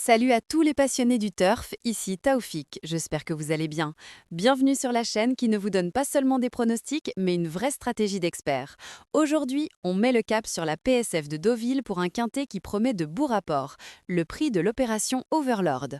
Salut à tous les passionnés du turf, ici Taoufik, j'espère que vous allez bien. Bienvenue sur la chaîne qui ne vous donne pas seulement des pronostics, mais une vraie stratégie d'expert. Aujourd'hui, on met le cap sur la PSF de Deauville pour un quintet qui promet de beaux rapports, le prix de l'opération Overlord.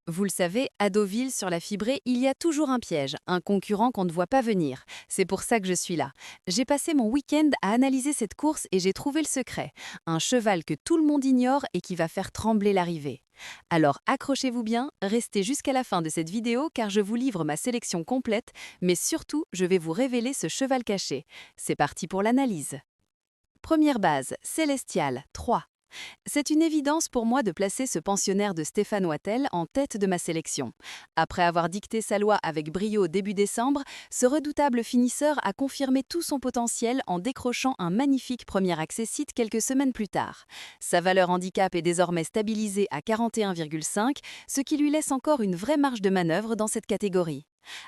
Vous le savez, à Deauville, sur la fibrée, il y a toujours un piège, un concurrent qu'on ne voit pas venir. C'est pour ça que je suis là. J'ai passé mon week-end à analyser cette course et j'ai trouvé le secret. Un cheval que tout le monde ignore et qui va faire trembler l'arrivée. Alors accrochez-vous bien, restez jusqu'à la fin de cette vidéo car je vous livre ma sélection complète, mais surtout, je vais vous révéler ce cheval caché. C'est parti pour l'analyse. Première base, Célestial, 3. C'est une évidence pour moi de placer ce pensionnaire de Stéphane Wattel en tête de ma sélection. Après avoir dicté sa loi avec brio début décembre, ce redoutable finisseur a confirmé tout son potentiel en décrochant un magnifique premier accessite quelques semaines plus tard. Sa valeur handicap est désormais stabilisée à 41,5, ce qui lui laisse encore une vraie marge de manœuvre dans cette catégorie.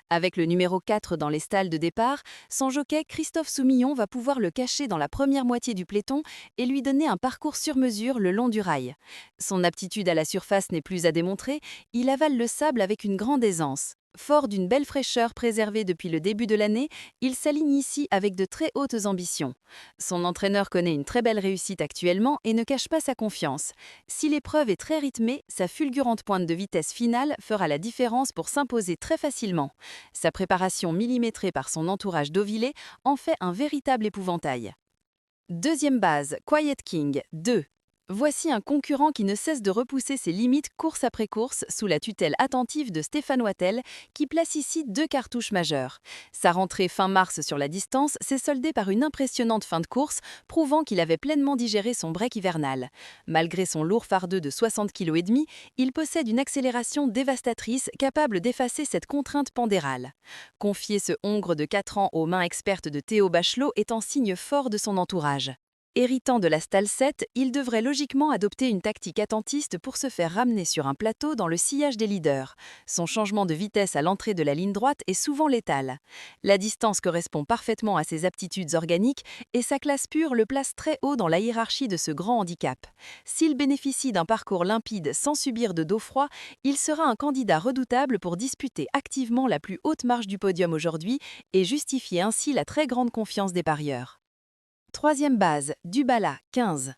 Avec le numéro 4 dans les stalles de départ, son jockey Christophe Soumillon va pouvoir le cacher dans la première moitié du peloton et lui donner un parcours sur mesure le long du rail. Son aptitude à la surface n'est plus à démontrer, il avale le sable avec une grande aisance. Fort d'une belle fraîcheur préservée depuis le début de l'année, il s'aligne ici avec de très hautes ambitions. Son entraîneur connaît une très belle réussite actuellement et ne cache pas sa confiance. Si l'épreuve est très rythmée, sa fulgurante pointe de vitesse finale fera la différence pour s'imposer très facilement. Sa préparation millimétrée par son entourage deauvillais en fait un véritable épouvantail. Deuxième base, Quiet King, 2. Voici un concurrent qui ne cesse de repousser ses limites course après course sous la tutelle attentive de Stéphane Wattel, qui place ici deux cartouches majeures. Sa rentrée fin mars sur la distance s'est soldée par une impressionnante fin de course, prouvant qu'il avait pleinement digéré son break hivernal. Malgré son lourd fardeux de 60,5 kg, il possède une accélération dévastatrice capable d'effacer cette contrainte pandérale. Confier ce hongre de 4 ans aux mains expertes de Théo Bachelot est un signe fort de son entourage. Héritant de la stalle 7, il devrait logiquement adopter une tactique attentiste pour se faire ramener sur un plateau dans le sillage des leaders. Son changement de vitesse à l'entrée de la ligne droite est souvent létal. La distance correspond parfaitement à ses aptitudes organiques et sa classe pure le place très haut dans la hiérarchie de ce grand handicap. S'il bénéficie d'un parcours limpide sans subir de dos froid, il sera un candidat redoutable pour disputer activement la plus haute marche du podium aujourd'hui et justifier ainsi la très grande confiance des parieurs. Troisième base, Dubala, 15.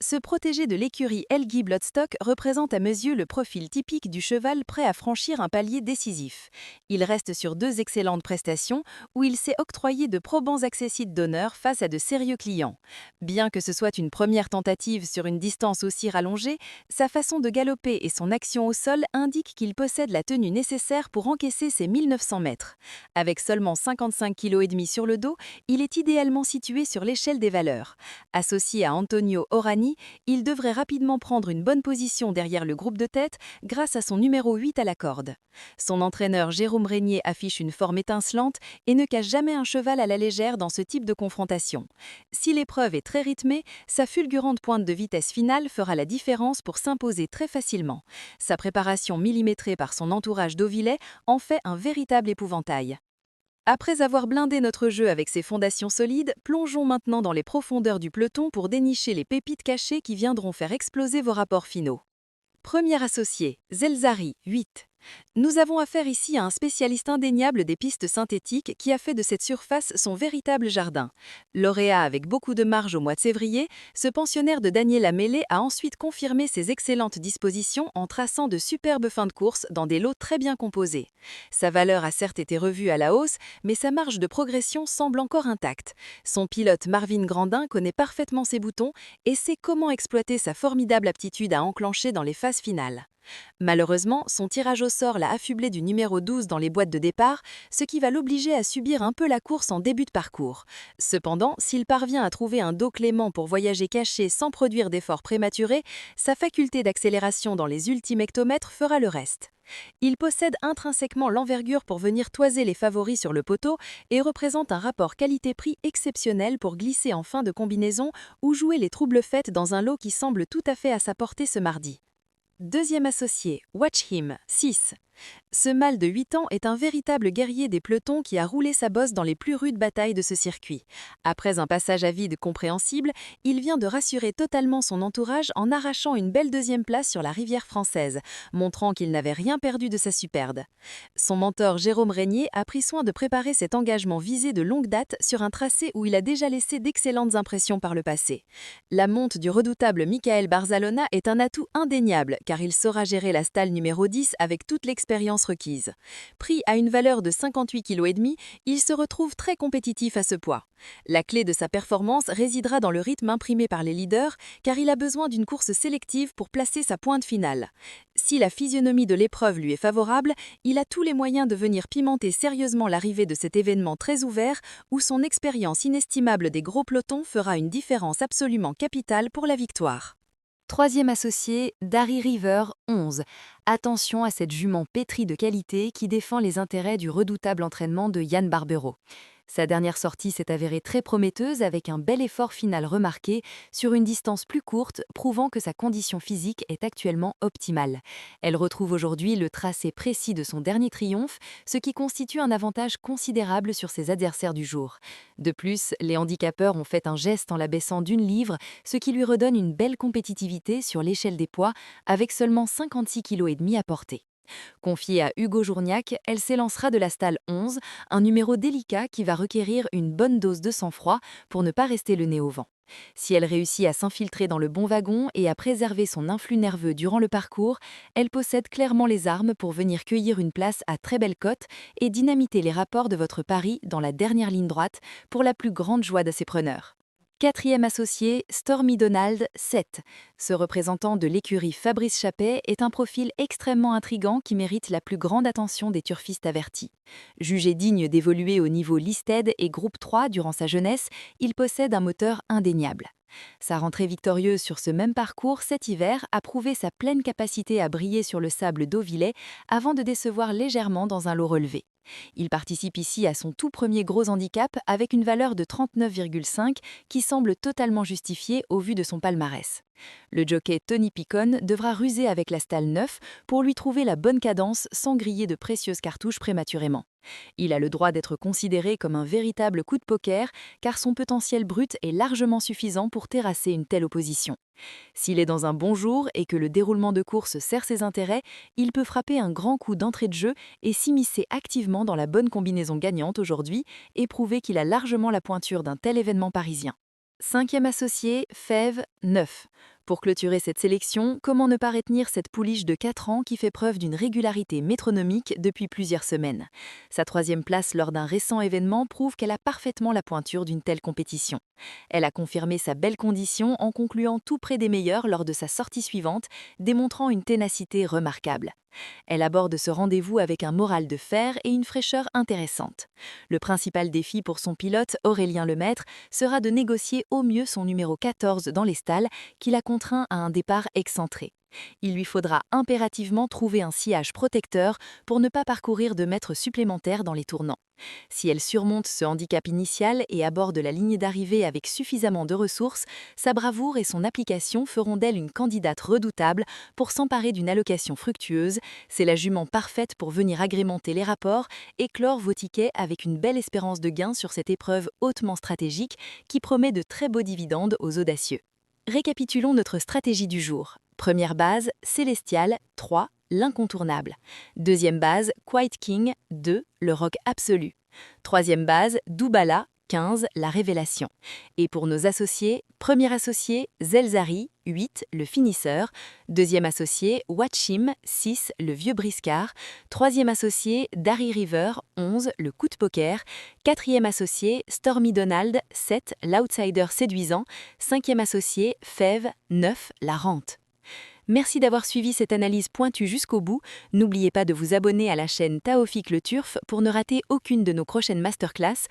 Ce protégé de l'écurie Elgui Bloodstock représente à mes yeux le profil typique du cheval prêt à franchir un palier décisif. Il reste sur deux excellentes prestations où il s'est octroyé de probants accessites d'honneur face à de sérieux clients. Bien que ce soit une première tentative sur une distance aussi rallongée, sa façon de galoper et son action au sol indiquent qu'il possède la tenue nécessaire pour encaisser ses 1900 mètres. Avec seulement 55,5 kg sur le dos, il est idéalement situé sur l'échelle des valeurs. Associé à Antonio Orani, il devrait rapidement prendre une bonne position derrière le groupe de tête grâce à son numéro 8 à la corde. Son entraîneur Jérôme Régnier affiche une forme étincelante et ne cache jamais un cheval à la légère dans ce type de confrontation. Si l'épreuve est très rythmée, sa fulgurante pointe de vitesse finale fera la différence pour s'imposer très facilement. Sa préparation millimétrée par son entourage deauvillais en fait un véritable épouvantail. Après avoir blindé notre jeu avec ses fondations solides, plongeons maintenant dans les profondeurs du peloton pour dénicher les pépites cachées qui viendront faire exploser vos rapports finaux. Premier associé, Zelzari, 8. Nous avons affaire ici à un spécialiste indéniable des pistes synthétiques qui a fait de cette surface son véritable jardin. Lauréat avec beaucoup de marge au mois de février, ce pensionnaire de Daniela Mêlé a ensuite confirmé ses excellentes dispositions en traçant de superbes fins de course dans des lots très bien composés. Sa valeur a certes été revue à la hausse, mais sa marge de progression semble encore intacte. Son pilote Marvin Grandin connaît parfaitement ses boutons et sait comment exploiter sa formidable aptitude à enclencher dans les phases finales. Malheureusement, son tirage au sort l'a affublé du numéro 12 dans les boîtes de départ, ce qui va l'obliger à subir un peu la course en début de parcours. Cependant, s'il parvient à trouver un dos clément pour voyager caché sans produire d'efforts prématurés, sa faculté d'accélération dans les ultimes hectomètres fera le reste. Il possède intrinsèquement l'envergure pour venir toiser les favoris sur le poteau et représente un rapport qualité-prix exceptionnel pour glisser en fin de combinaison ou jouer les troubles faites dans un lot qui semble tout à fait à sa portée ce mardi. Deuxième associé, Watch Him, 6. Ce mâle de 8 ans est un véritable guerrier des pelotons qui a roulé sa bosse dans les plus rudes batailles de ce circuit. Après un passage à vide compréhensible, il vient de rassurer totalement son entourage en arrachant une belle deuxième place sur la rivière française, montrant qu'il n'avait rien perdu de sa superbe. Son mentor Jérôme Régnier a pris soin de préparer cet engagement visé de longue date sur un tracé où il a déjà laissé d'excellentes impressions par le passé. La monte du redoutable Michael Barzalona est un atout indéniable car il saura gérer la stalle numéro 10 avec toute l'expérience requise. Pris à une valeur de 58,5 kg, il se retrouve très compétitif à ce poids. La clé de sa performance résidera dans le rythme imprimé par les leaders car il a besoin d'une course sélective pour placer sa pointe finale. Si la physionomie de l'épreuve lui est favorable, il a tous les moyens de venir pimenter sérieusement l'arrivée de cet événement très ouvert où son expérience inestimable des gros pelotons fera une différence absolument capitale pour la victoire. Troisième associé, Darry River, 11. Attention à cette jument pétrie de qualité qui défend les intérêts du redoutable entraînement de Yann Barbero. Sa dernière sortie s'est avérée très prometteuse avec un bel effort final remarqué sur une distance plus courte, prouvant que sa condition physique est actuellement optimale. Elle retrouve aujourd'hui le tracé précis de son dernier triomphe, ce qui constitue un avantage considérable sur ses adversaires du jour. De plus, les handicapeurs ont fait un geste en la baissant d'une livre, ce qui lui redonne une belle compétitivité sur l'échelle des poids, avec seulement 56,5 kg à porter. Confiée à Hugo Journiac, elle s'élancera de la stalle 11, un numéro délicat qui va requérir une bonne dose de sang-froid pour ne pas rester le nez au vent. Si elle réussit à s'infiltrer dans le bon wagon et à préserver son influx nerveux durant le parcours, elle possède clairement les armes pour venir cueillir une place à très belle cote et dynamiter les rapports de votre pari dans la dernière ligne droite pour la plus grande joie de ses preneurs. Quatrième associé, Stormy Donald, 7. Ce représentant de l'écurie Fabrice Chappet est un profil extrêmement intrigant qui mérite la plus grande attention des turfistes avertis. Jugé digne d'évoluer au niveau listed et groupe 3 durant sa jeunesse, il possède un moteur indéniable. Sa rentrée victorieuse sur ce même parcours cet hiver a prouvé sa pleine capacité à briller sur le sable d'Auvillet avant de décevoir légèrement dans un lot relevé. Il participe ici à son tout premier gros handicap avec une valeur de 39,5 qui semble totalement justifiée au vu de son palmarès. Le jockey Tony Picon devra ruser avec la stalle 9 pour lui trouver la bonne cadence sans griller de précieuses cartouches prématurément. Il a le droit d'être considéré comme un véritable coup de poker car son potentiel brut est largement suffisant pour terrasser une telle opposition. S'il est dans un bon jour et que le déroulement de course sert ses intérêts, il peut frapper un grand coup d'entrée de jeu et s'immiscer activement dans la bonne combinaison gagnante aujourd'hui et prouver qu'il a largement la pointure d'un tel événement parisien. Cinquième associé, Fève, 9. Pour clôturer cette sélection, comment ne pas retenir cette pouliche de 4 ans qui fait preuve d'une régularité métronomique depuis plusieurs semaines. Sa troisième place lors d'un récent événement prouve qu'elle a parfaitement la pointure d'une telle compétition. Elle a confirmé sa belle condition en concluant tout près des meilleurs lors de sa sortie suivante, démontrant une ténacité remarquable. Elle aborde ce rendez-vous avec un moral de fer et une fraîcheur intéressante. Le principal défi pour son pilote, Aurélien Lemaître, sera de négocier au mieux son numéro 14 dans les stalles, qui l'a contraint à un départ excentré. Il lui faudra impérativement trouver un sillage protecteur pour ne pas parcourir de mètres supplémentaires dans les tournants. Si elle surmonte ce handicap initial et aborde la ligne d'arrivée avec suffisamment de ressources, sa bravoure et son application feront d'elle une candidate redoutable pour s'emparer d'une allocation fructueuse. C'est la jument parfaite pour venir agrémenter les rapports et clore vos tickets avec une belle espérance de gain sur cette épreuve hautement stratégique qui promet de très beaux dividendes aux audacieux. Récapitulons notre stratégie du jour. Première base, Célestial, 3, l'incontournable. Deuxième base, Quiet King, 2, le rock absolu. Troisième base, Doubala, 15, la révélation. Et pour nos associés, premier associé, Zelzari, 8, le finisseur. Deuxième associé, Watchim, 6, le vieux briscard. Troisième associé, Darry River, 11, le coup de poker. Quatrième associé, Stormy Donald, 7, l'outsider séduisant. Cinquième associé, Fève, 9, la rente. Merci d'avoir suivi cette analyse pointue jusqu'au bout. N'oubliez pas de vous abonner à la chaîne Taoufik Le Turf pour ne rater aucune de nos prochaines masterclass.